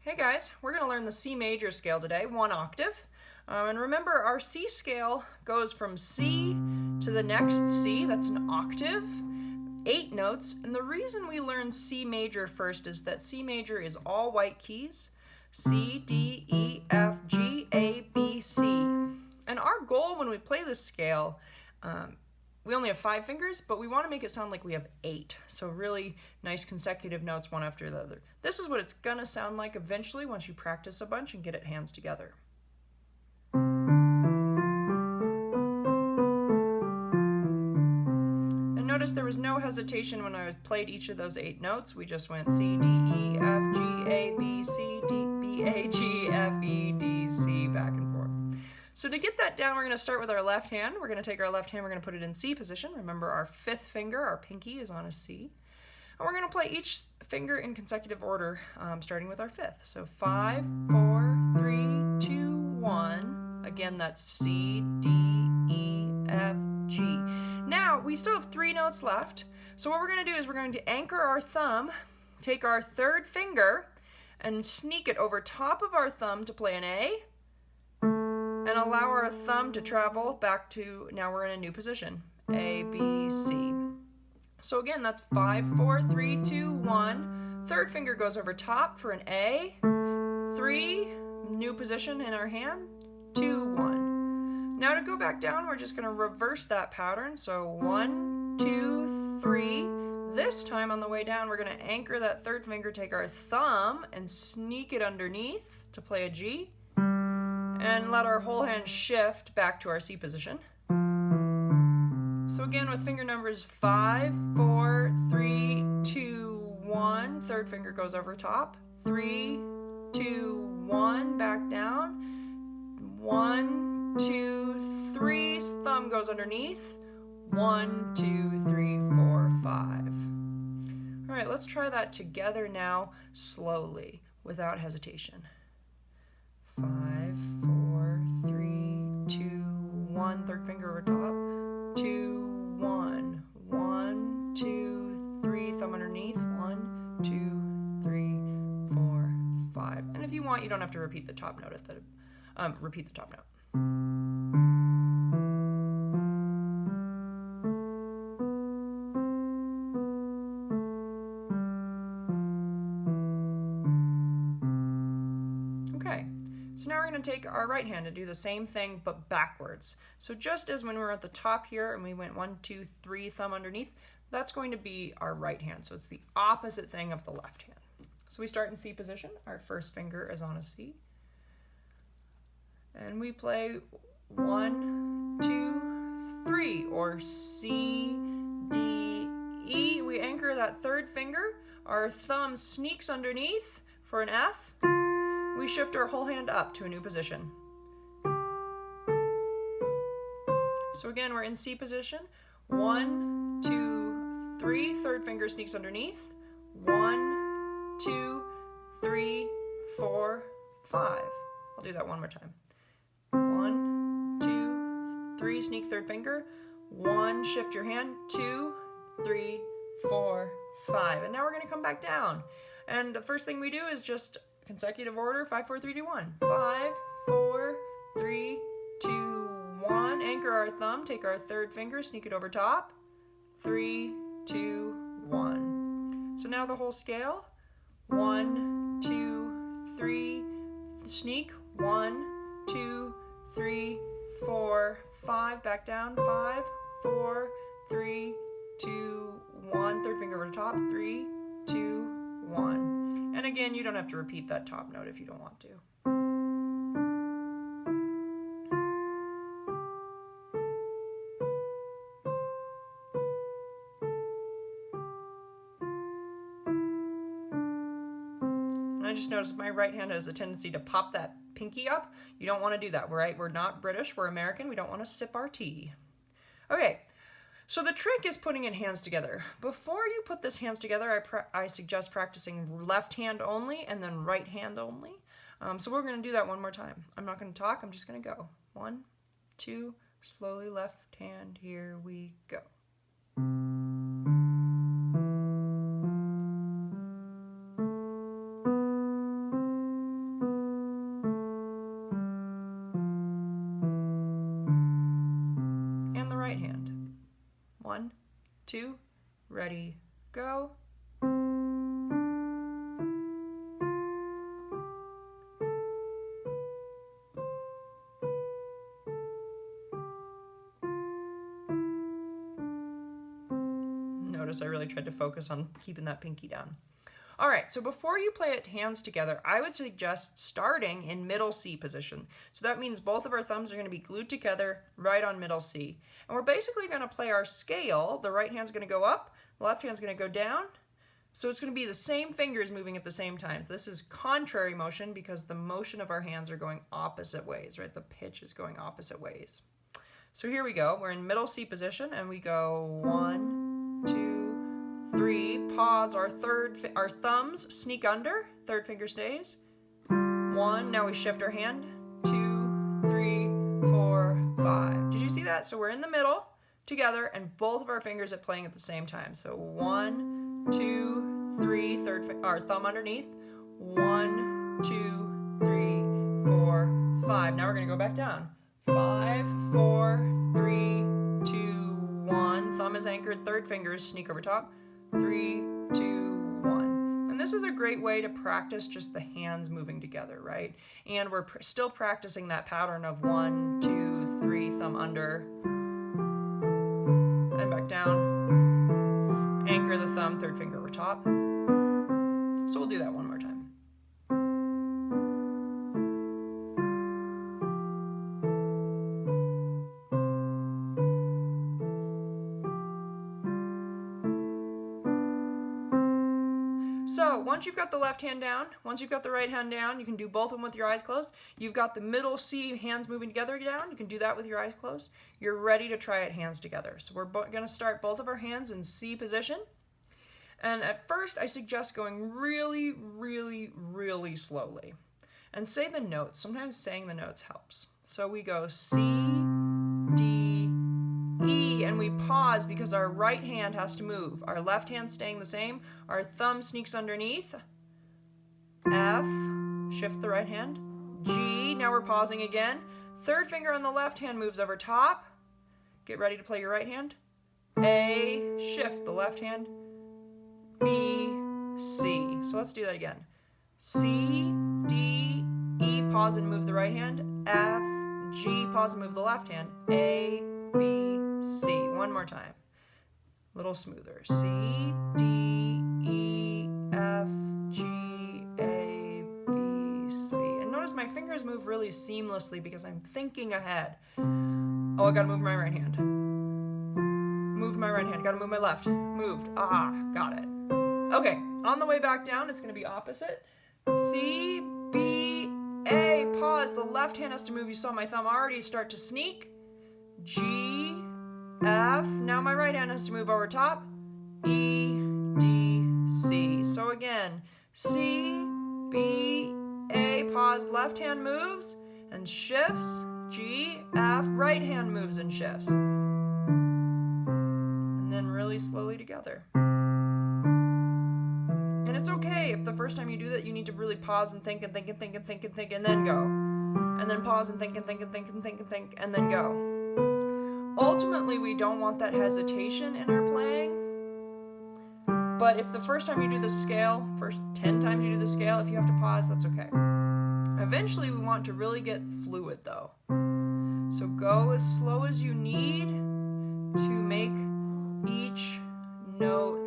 Hey guys, we're going to learn the C major scale today, one octave. And remember, our C scale goes from C to the next C, that's an octave, 8 notes. And the reason we learn C major first is that C major is all white keys, C, D, E, F, G, A, B, C. And our goal when we play this scale, we only have 5 fingers, but we want to make it sound like we have 8. So really nice consecutive notes one after the other. This is what it's going to sound like eventually once you practice a bunch and get it hands together. And notice there was no hesitation when I played each of those 8 notes. We just went C, D, E, F, G, A, B, C, D, B, A, G, F, E, D, C, back and forth. So to get that down, we're going to start with our left hand. We're going to take our left hand, we're going to put it in C position. Remember, our 5th finger, our pinky, is on a C. And we're going to play each finger in consecutive order, starting with our 5th. So 5, 4, 3, 2, 1. Again, that's C, D, E, F, G. Now, we still have 3 notes left. So what we're going to do is we're going to anchor our thumb, take our 3rd finger, and sneak it over top of our thumb to play an A, and allow our thumb to travel back to, now we're in a new position, A, B, C. So again, that's 5, 4, 3, 2, 1. 3rd finger goes over top for an A, 3, new position in our hand, 2, 1. Now to go back down, we're just going to reverse that pattern. So 1, 2, 3. This time on the way down, we're going to anchor that 3rd finger, take our thumb, and sneak it underneath to play a G, and let our whole hand shift back to our C position. So again, with finger numbers 5, 4, 3, 2, 1, 3rd finger goes over top, 3, 2, 1, back down, 1, 2, 3, thumb goes underneath, 1, 2, 3, 4, 5. All right, let's try that together now, slowly, without hesitation. 5, 4, 3, 2, 1, 3rd finger over top, 2, 1, 1, 2, 3, thumb underneath, 1, 2, 3, 4, 5. And if you want, you don't have to repeat the top note repeat the top note. Okay. So now we're going to take our right hand and do the same thing but backwards. So just as when we were at the top here and we went 1, 2, 3, thumb underneath, that's going to be our right hand. So it's the opposite thing of the left hand. So we start in C position. Our 1st finger is on a C. And we play 1, 2, 3, or C, D, E. We anchor that 3rd finger. Our thumb sneaks underneath for an F. We shift our whole hand up to a new position. So again, we're in C position. 1, 2, 3. 3rd finger sneaks underneath. 1, 2, 3, 4, 5. I'll do that one more time. 1, 2, 3. Sneak 3rd finger. 1, shift your hand. 2, 3, 4, 5. And now we're going to come back down. And the first thing we do is just consecutive order, 5, 4, 3, 2, 1. 5, 4, 3, 2, 1. Anchor our thumb, take our 3rd finger, sneak it over top. 3, 2, 1. So now the whole scale. 1, 2, 3, sneak. 1, 2, 3, 4, 5. Back down. 5, 4, 3, 2, 1. 3rd finger over the top. 3, 2, 1. And again, you don't have to repeat that top note if you don't want to. And I just noticed my right hand has a tendency to pop that pinky up. You don't want to do that, right? We're not British, we're American. We don't want to sip our tea. Okay. So the trick is putting in hands together. Before you put this hands together, I suggest practicing left hand only and then right hand only. So we're going to do that one more time. I'm not going to talk, I'm just going to go. 1, 2, slowly left hand, here we go. 2, ready, go. Notice I really tried to focus on keeping that pinky down. All right, so before you play it hands together, I would suggest starting in middle C position. So that means both of our thumbs are going to be glued together right on middle C. And we're basically going to play our scale. The right hand's going to go up, the left hand's going to go down. So it's going to be the same fingers moving at the same time. This is contrary motion because the motion of our hands are going opposite ways, right? The pitch is going opposite ways. So here we go. We're in middle C position and we go 1, 2, 3, pause, our thumbs sneak under, third finger stays. 1, now we shift our hand. 2, 3, 4, 5. Did you see that? So we're in the middle together and both of our fingers are playing at the same time. So 1, 2, 3, our thumb underneath. 1, 2, 3, 4, 5. Now we're going to go back down. 5, 4, 3, 2, 1. Thumb is anchored, third fingers sneak over top. 3, 2, 1. And this is a great way to practice just the hands moving together, right? And we're still practicing that pattern of 1, 2, 3, thumb under, and back down. Anchor the thumb, third finger over top. So we'll do that one more time. So once you've got the left hand down, once you've got the right hand down, you can do both of them with your eyes closed. You've got the middle C, hands moving together down. You can do that with your eyes closed. You're ready to try it hands together. So we're going to start both of our hands in C position. And at first, I suggest going really, really, really slowly. And say the notes. Sometimes saying the notes helps. So we go C, D, E, and we pause because our right hand has to move. Our left hand staying the same. Our thumb sneaks underneath. F, shift the right hand. G, now we're pausing again. Third finger on the left hand moves over top. Get ready to play your right hand. A, shift the left hand. B, C. So let's do that again. C, D, E, pause and move the right hand. F, G, pause and move the left hand. A, B, C. One more time. A little smoother. C, D, E, F, G, A, B, C. And notice my fingers move really seamlessly because I'm thinking ahead. Oh, I gotta move my right hand. Move my right hand. Gotta move my left. Moved. Ah, got it. Okay, on the way back down, it's gonna be opposite. C, B, A, pause. The left hand has to move. You saw my thumb already start to sneak. G, F, now my right hand has to move over top. E, D, C. So again, C, B, A, pause, left hand moves and shifts. G, F, right hand moves and shifts. And then really slowly together. And it's okay if the first time you do that, you need to really pause and think and think and think and think and think and then go. And then pause and think and think and think and think and think and then go. Ultimately, we don't want that hesitation in our playing. But if the first time you do the scale, first 10 times you do the scale, if you have to pause, that's okay. Eventually, we want to really get fluid though. So go as slow as you need to make each note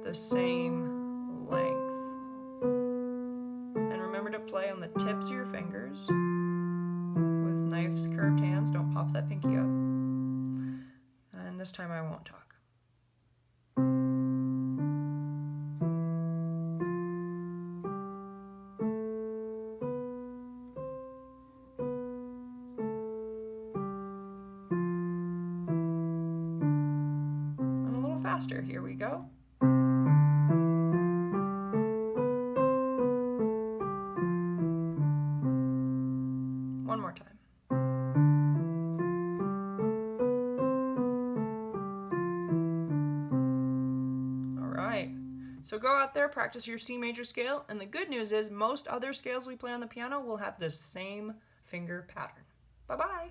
the same length. And remember to play on the tips of your fingers with nice curved hands. Don't pop that pinky up. And this time I won't talk. And a little faster. Here we go. One more time. So go out there, practice your C major scale, and the good news is most other scales we play on the piano will have the same finger pattern. Bye-bye.